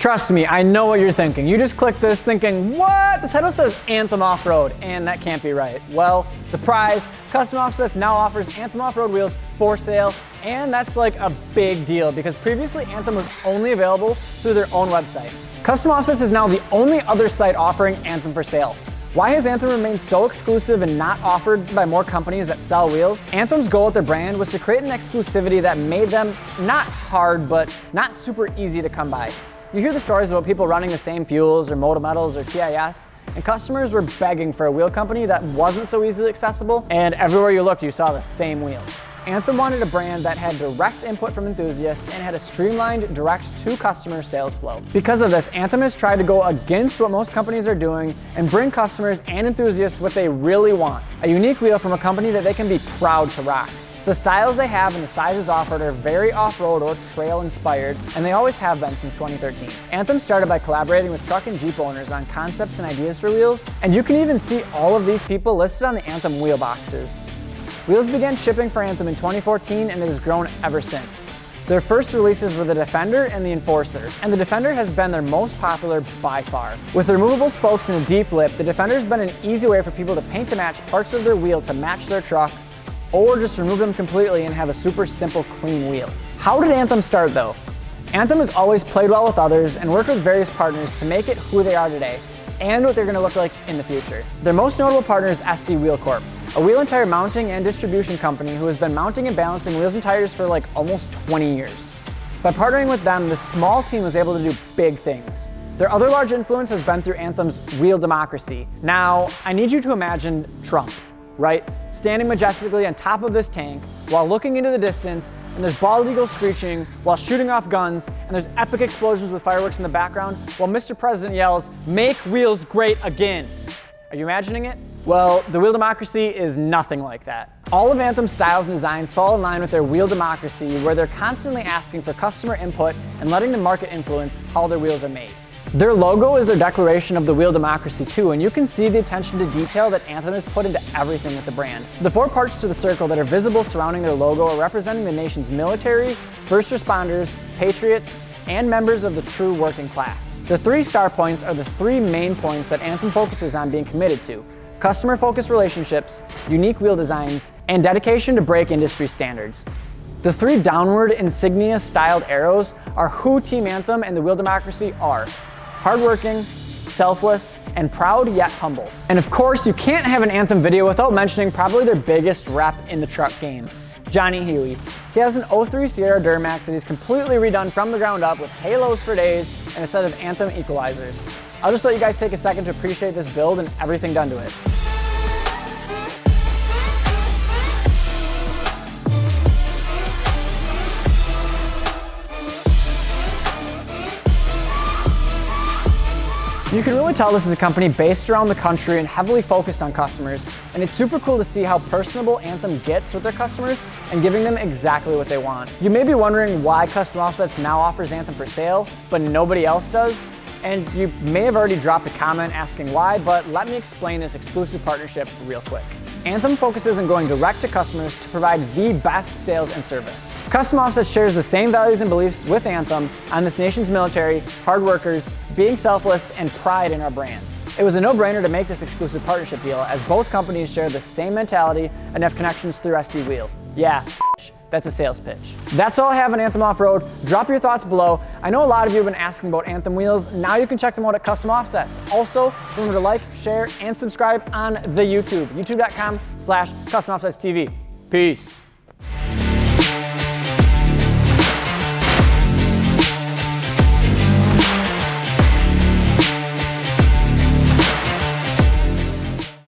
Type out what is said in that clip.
Trust me, I know what you're thinking. You just clicked this thinking, what? The title says Anthem Off-Road, and that can't be right. Well, surprise, Custom Offsets now offers Anthem Off-Road wheels for sale, and that's like a big deal because previously Anthem was only available through their own website. Custom Offsets is now the only other site offering Anthem for sale. Why has Anthem remained so exclusive and not offered by more companies that sell wheels? Anthem's goal with their brand was to create an exclusivity that made them not hard, but not super easy to come by. You hear the stories about people running the same fuels or motor metals or TIS, and customers were begging for a wheel company that wasn't so easily accessible, and everywhere you looked, you saw the same wheels. Anthem wanted a brand that had direct input from enthusiasts and had a streamlined, direct-to-customer sales flow. Because of this, Anthem has tried to go against what most companies are doing and bring customers and enthusiasts what they really want, a unique wheel from a company that they can be proud to rock. The styles they have and the sizes offered are very off-road or trail inspired, and they always have been since 2013. Anthem started by collaborating with truck and Jeep owners on concepts and ideas for wheels, and you can even see all of these people listed on the Anthem wheel boxes. Wheels began shipping for Anthem in 2014 and it has grown ever since. Their first releases were the Defender and the Enforcer, and the Defender has been their most popular by far. With removable spokes and a deep lip, the Defender has been an easy way for people to paint and match parts of their wheel to match their truck, or just remove them completely and have a super simple, clean wheel. How did Anthem start though? Anthem has always played well with others and worked with various partners to make it who they are today, and what they're gonna look like in the future. Their most notable partner is SD Wheel Corp, a wheel and tire mounting and distribution company who has been mounting and balancing wheels and tires for like almost 20 years. By partnering with them, this small team was able to do big things. Their other large influence has been through Anthem's wheel democracy. Now, I need you to imagine Trump, right? Standing majestically on top of this tank while looking into the distance, and there's bald eagles screeching while shooting off guns, and there's epic explosions with fireworks in the background while Mr. President yells, "Make wheels great again." Are you imagining it? Well, the wheel democracy is nothing like that. All of Anthem's styles and designs fall in line with their wheel democracy, where they're constantly asking for customer input and letting the market influence how their wheels are made. Their logo is their declaration of the wheel democracy too, and you can see the attention to detail that Anthem has put into everything with the brand. The 4 parts to the circle that are visible surrounding their logo are representing the nation's military, first responders, patriots, and members of the true working class. The 3 star points are the 3 main points that Anthem focuses on being committed to: customer-focused relationships, unique wheel designs, and dedication to break industry standards. The 3 downward insignia styled arrows are who Team Anthem and the wheel democracy are: hardworking, selfless, and proud yet humble. And of course, you can't have an Anthem video without mentioning probably their biggest rep in the truck game, Johnny Huey. He has an 03 Sierra Duramax that he's completely redone from the ground up with halos for days and a set of Anthem equalizers. I'll just let you guys take a second to appreciate this build and everything done to it. You can really tell this is a company based around the country and heavily focused on customers, and it's super cool to see how personable Anthem gets with their customers and giving them exactly what they want. You may be wondering why Custom Offsets now offers Anthem for sale, but nobody else does, and you may have already dropped a comment asking why, but let me explain this exclusive partnership real quick. Anthem focuses on going direct to customers to provide the best sales and service. Custom Offsets shares the same values and beliefs with Anthem on this nation's military, hard workers, being selfless, and pride in our brands. It was a no-brainer to make this exclusive partnership deal, as both companies share the same mentality and have connections through SD Wheel. Yeah, that's a sales pitch. That's all I have on Anthem Off-Road. Drop your thoughts below. I know a lot of you have been asking about Anthem wheels. Now you can check them out at Custom Offsets. Also, remember to like, share, and subscribe on the YouTube, youtube.com/CustomOffsetsTV. Peace.